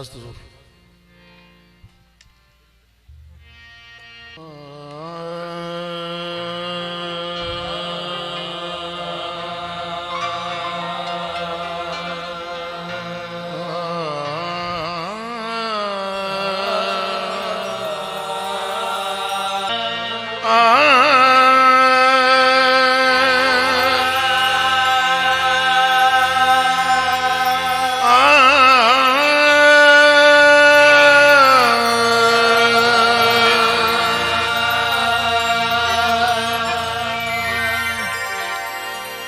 दरखास्त जरूर।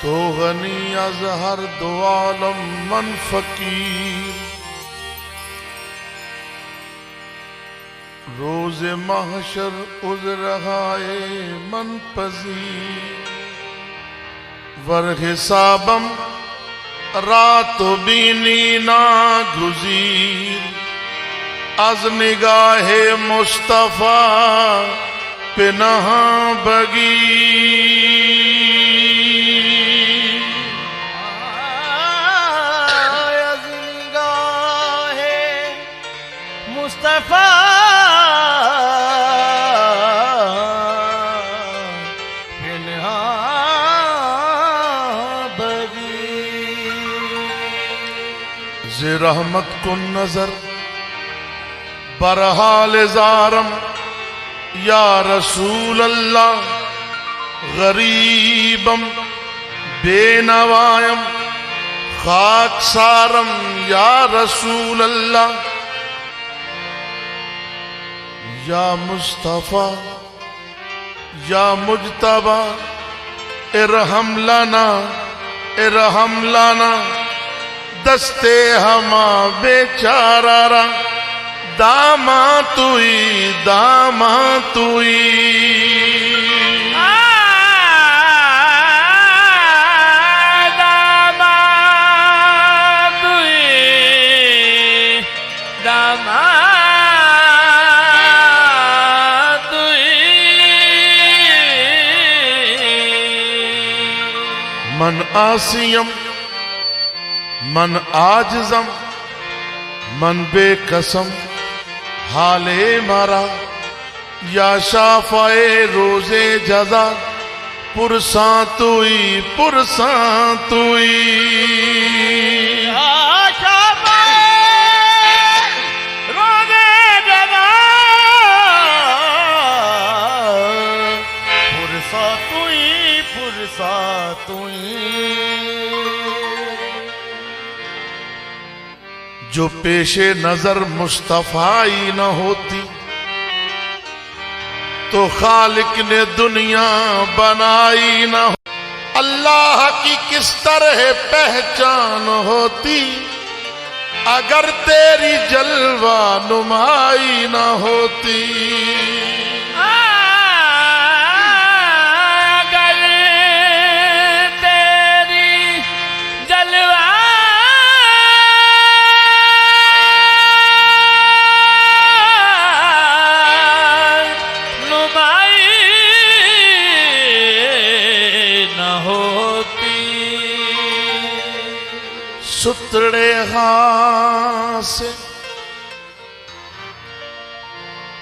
तो गनी अजहर दो आलम मन फकीर, रोज महशर उजरहाए मन पजीर, वर हिसाबम रात बीनी ना गुजीर, अज निगाहे मुस्तफा पे नहा बगीर। मुस्तफा ज़े रहमत कुन नजर बरहाल ज़ारम या रसूल अल्लाह, गरीबम बेनवायम खाकसारम या रसूल अल्लाह, या मुस्तफा या मुज्तबा इरहम लाना दस्ते हमा बेचारा, दामा तुई मन आसियम मन आजजम मन बेकसम हाले मारा, या शाफाए रोजे जजा पुरसा तुई जो पेशे नजर मुस्तफाई न होती तो खालिक ने दुनिया बनाई न हो। अल्लाह की किस तरह पहचान होती अगर तेरी जलवा नुमाई न होती।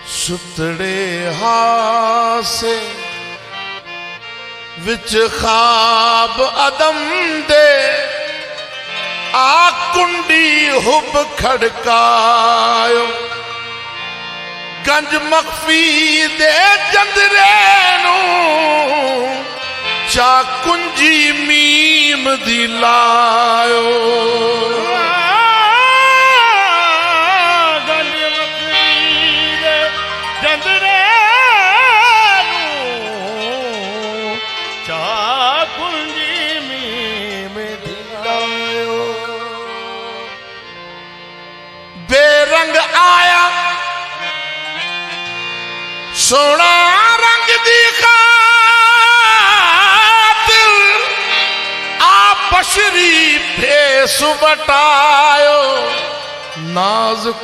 सुतड़े हासे विच खाब अदम दे, आ कुंडी हुब खड़कायो, गंज मखफी दे जंदरे नू चा कुंजी मीम दी लायो। गंज मखफी दे जंदरे नू चा कुंजी मीम दी लायो। बेरंग आया सोना रंग दी बशरी फेस बटायो, नाजुक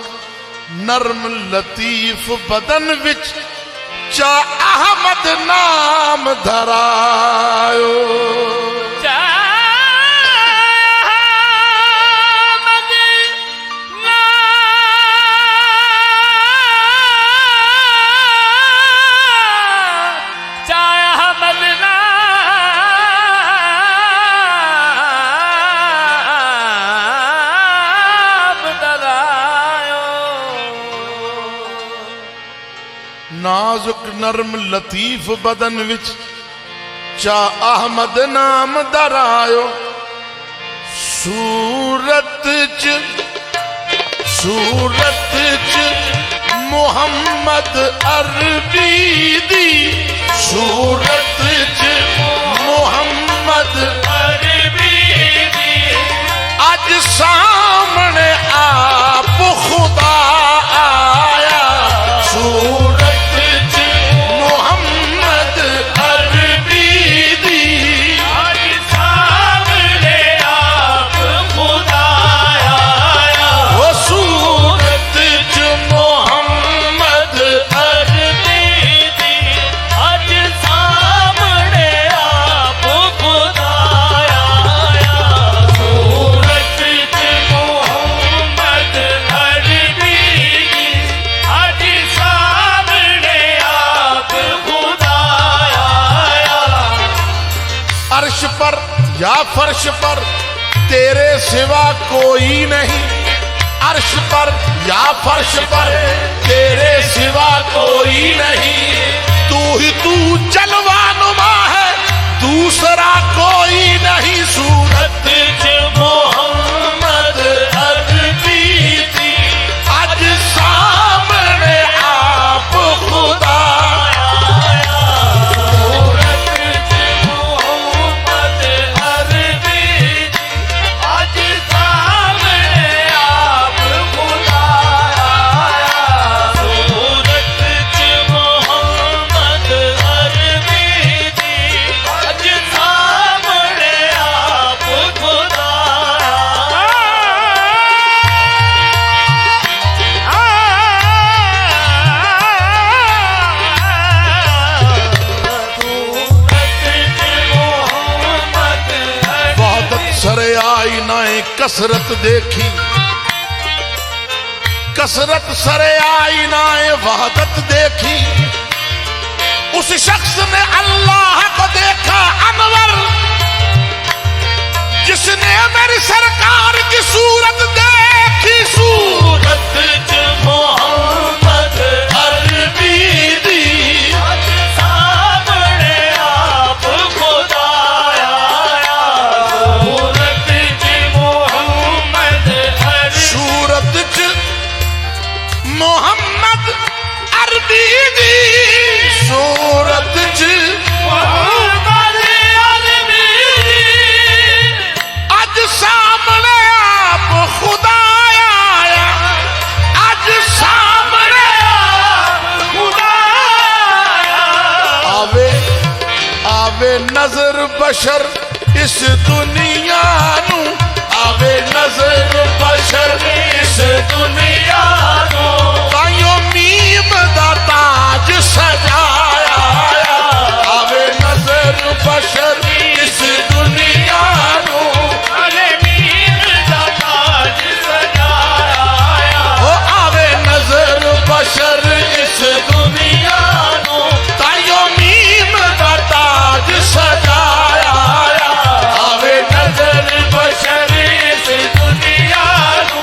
नरम लतीफ बदन विच चा अहमद नाम धरायो। चा अहमद नाम नाजुक नरम लतीफ बदन विच चा अहमद नाम दरायो सूरत च मुहम्मद अरबी दी सूरत च मुहम्मद अरबी दी अज सामने आप खुदा आया सूरत च मुहम्मद अरबी दी आज सामने आप खुदा आया वो सूरत च मुहम्मद अरबी दी आज सामने आप खुदा आया सूरत च मुहम्मद अरबी दी आज सामने आप खुदा आया अर्श पर या फर्श पर तेरे सिवा कोई नहीं अर्श पर या फर्श पर तेरे सिवा कोई नहीं तू ही तू जलवा नुमा है दूसरा कोई नहीं सूरत च मुहम्मद अरबी दी आज सामने आप खुदा सूरत च मुहम्मद अरबी दी आज सामने आप खुदा आया सूरत च मुहम्मद अरबी दी आज सामने आप खुदा वहदत सरे आई नाए कसरत देखी कसरत सरे आई नाए वहदत देखी उस शख्स ने अल्लाह को देखा अनवर जिसने मेरी सरकार की सूरत देखी सूरत च मुहम्मद अरबी दी आज सामने आप खुदा आया सूरत च मुहम्मद अरबी सूरत च मोहम्मद अरबी दी सूरत च मुहम्मद अरबी अज सामने आप खुदा आया अज सामने खुदा आया आवे आवे नजर बशर इस दुनिया नू आवे नजर बशर इस दुनिया नो ताइयों मीम दा ताज सजाया आवे नजर बशर इस दुनिया नू अरे मीर दा ताज सजाया ओ आवे नजर बशर इस दुनिया नो ताइयों मीम दा ताज सजाया आवे नजर बशर इस दुनिया नो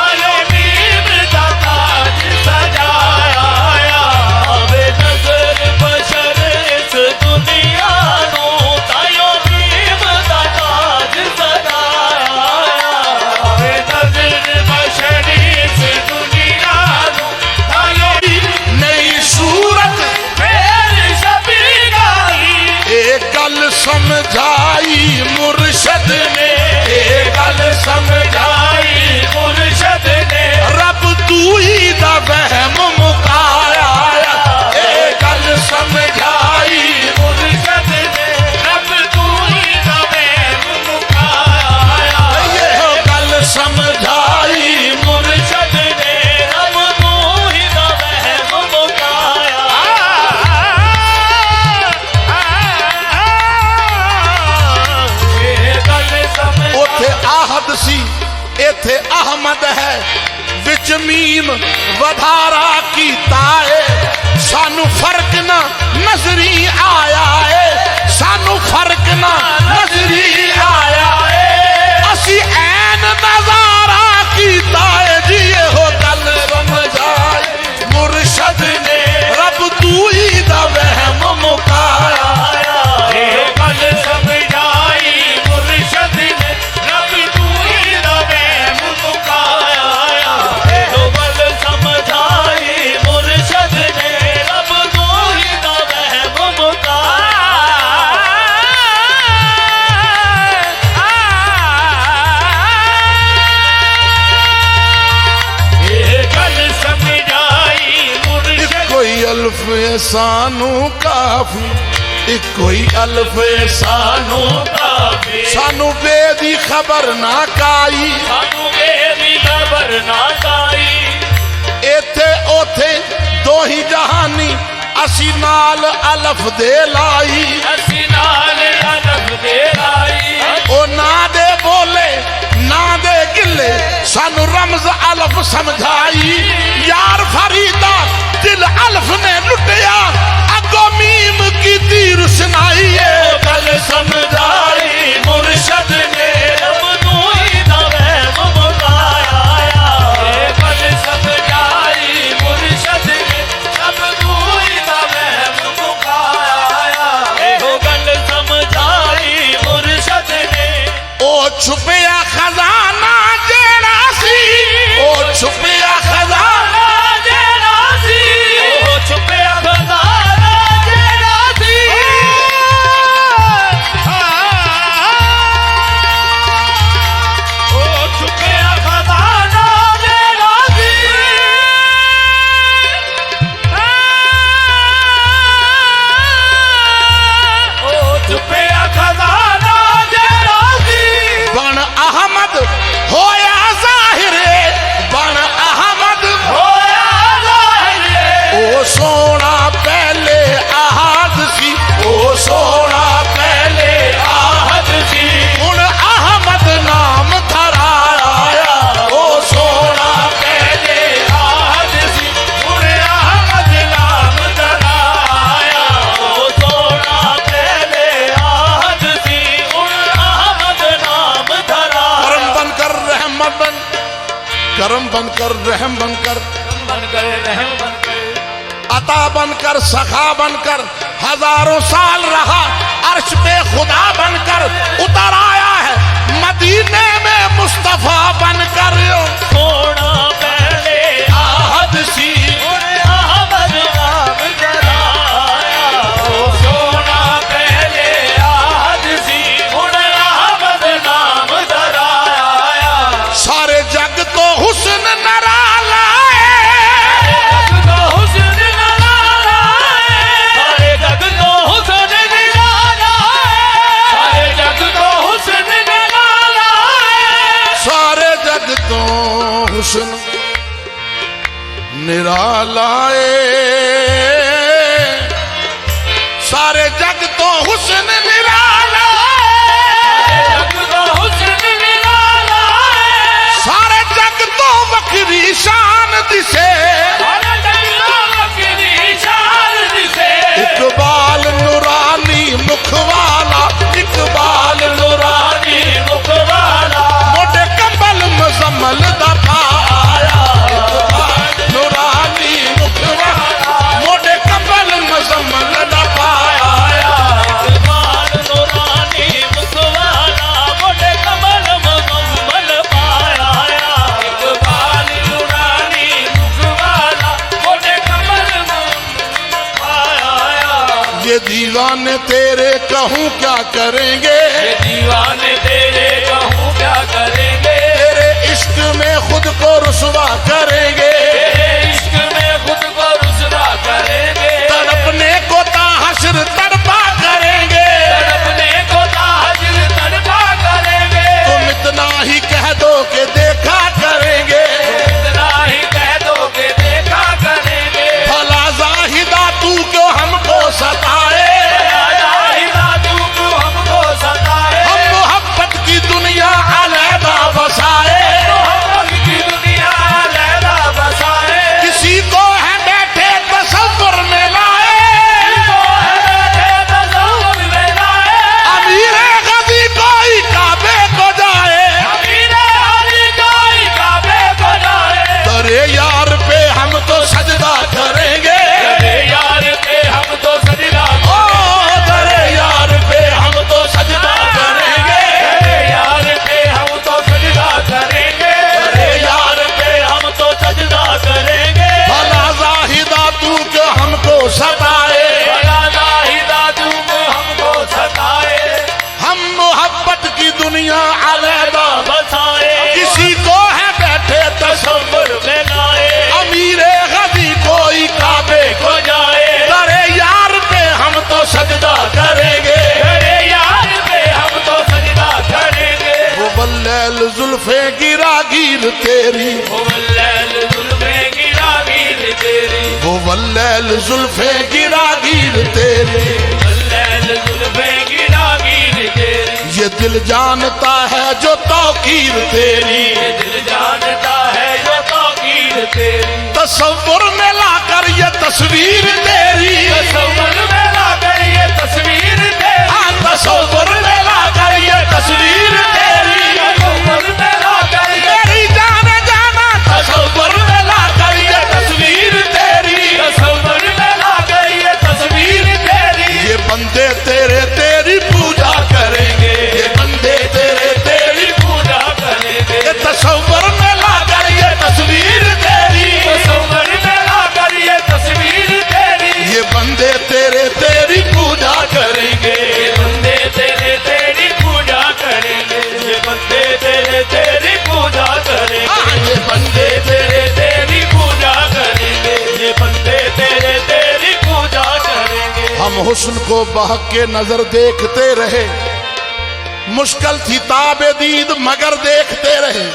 अरे मीर दा ताज सजाया आवे नजर बशर इस दुनिया नो तायो मीर दा ताज सजाया आवे नजर बशर इस दुनिया नो तायो नई सूरत फेर शबी गाई एक गल समझाई मुर्शद ने एक गल समझाई मुर्शद ने रब तू ही दा वहम मुकाया एक गल समझाई मुर्शद ने रब तू ही दबे मुकाया ये गल समझाई मुर्शद ने रब तू ही दबे मुकाया ये गल समझ उथे आहद सी इथे अहमद है विच मीम वधारा कीता है सानू फर्क ना नजरी आया है सानू फर्क ना नजरी आया है असी ऐन नजारा कीता है जी हो गल समझाए मुर्शद ने रब तू ही सानू काफी, इको ही अल्फ सानू काफी, सानू बेदी खबर ना काई, सानू बेदी खबर ना काई, इथे ओथे दो ही जहानी, असी नाल अल्फ दे लाई, असी नाल अल्फ दे लाई, ओ ना दे बोले ना दे गिले, सानू रमज अल्फ समझाई, यार फरीदा दिल अल्फ ने लुटिया, अगो मीम की तीर सुनाई, गल समझाई मुर्शद ने रब नू ही दा वहम मुकाया, गल समझाई मुर्शद ने रब नू ही दा वहम मुकाया, गल समझाई मुर्शद ने। ओ छुपिया खजाना जेड़ा सी, ओ छुपिया खजाना जेड़ा सी, ओ छुपिया खजाना जेड़ा सी, ओ छुपिया खजाना जेड़ा सी, ओ छुपिया खजाना जेड़ा सी, बन अहमद होया जाहिरे, बन अहमद होया ज़ाहिर, ओ सोना पहले आहद सी, ओ सोना पहले आहद सी, हुण अहमद नाम धराया, ओ सोना पहले आहद सी, हुण अहमद नाम धराया, ओ सोना पहले आहद सी, हुण अहमद नाम धराया। करम बनकर रहमत बन, करम बनकर रहम बनकर, बनकर रहम बनकर, अता बनकर सखा बनकर, हजारों साल रहा अर्श पे खुदा बनकर, उतर आया है मदीने में मुस्तफा बनकर, सोना पहले आहद सी, हुण अहमद नाम धराया, ओ सोना पहले आहद सी, हुण अहमद नाम धराया। सारे जग को हुस्न नराला जग को हुस्न निराला है, सारे जग को हुस्न निराला है, सारे जग को हुस्न निराला है, सारे जग तो हुस्न निरालाए, सारे जग तो हुस्न निराला, जग को हुस्न निराला है, सारे जग तो वक्री शान दिसे, सारे जग को वक्री शान दिसे, इकबाल नूरानी मुखवाला, इकबाल नूरानी मुखवाला, मोटे कंबल मुजम्मल दा पाया, इकबाल नूरानी मुखवाला, मोटे कंबल मुजम्मल दा पाया, इकबाल नूरानी मुखवाला, मोटे कमल मुजम्मल पाया, इकबाल नूरानी मुखवाला, मोटे कमल मुजम्मल पाया। ये दीवाने तेरे कहूँ क्या करेंगे, ये दीवाने तेरे कहूँ क्या करेंगे, तेरे इश्क में खुद को रुसवा करेंगे, तेरे इश्क में खुद को रुसवा करेंगे, तड़पने को ताहशर तड़पा करेंगे, तड़पने को ताहजुर तड़पा करेंगे, तुम इतना ही कह दो कि देखा करेंगे, इतना ही कह दो कि देखा करेंगे, भला जाहिदा तू क्यों हमको सताए, जाहिदा तू क्यों हमको सताए, हम गिरागीर तेरी, वो वल्लैल जुल्फे गिरागीर तेरी, वो वल्लैल जुल्फे गिरागीर तेरी। वल्लैल जुल्फे गिरागीर तेरी, ये दिल जानता है जो तौकीर तेरी, ये दिल जानता है जो तौकीर तेरी। तसव्वुर में लाकर ये तस्वीर तेरी, तसव्वुर में लाकर ये तस्वीर तेरी, हाँ तसव्वुर में लाकर ये तस्वीर तेरी, तसव्वुर में लाकर ये, तेरी जाने जाना तसव्वुर में लाकर ये तस्वीर तेरी, तसव्वुर में लाकर ये तस्वीर तेरी। ये बंदे तेरे तेरी पूजा करेंगे, ये बंदे तेरे तेरी पूजा करेंगे, ये तसव्वुर में लाकर ये तस्वीर तेरी, तसव्वुर में लाकर ये तस्वीर तेरी। ये बंदे तेरे तेरी पूजा करेंगे, ये बंदे तेरे तेरी पूजा करेंगे, ये बंदे तेरे तेरी पूजा करेंगे, हाँ ये बंदे तेरे तेरी पूजा करेंगे, ये बंदे तेरे तेरी पूजा करेंगे। हम हुस्न को बहक के नजर देखते रहे, मुश्किल थी ताबे दीद मगर देखते रहे।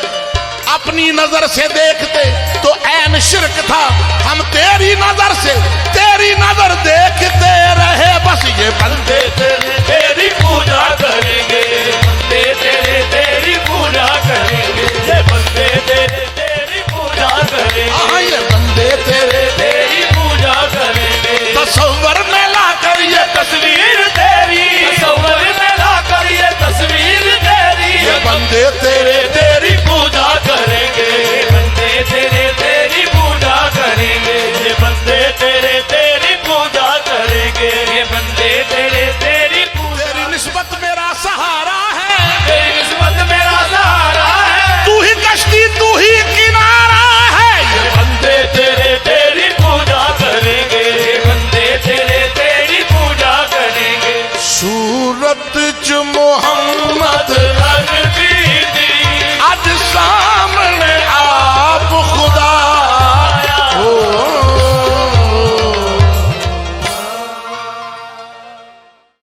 अपनी नजर से देखते तो ऐन शिरक था, हम तेरी नजर से तेरी नजर देखते रहे। बस ये बंदे तेरे तेरी पूजा करेंगे, बंदे तेरे तेरी पूजा करेंगे, ये बंदे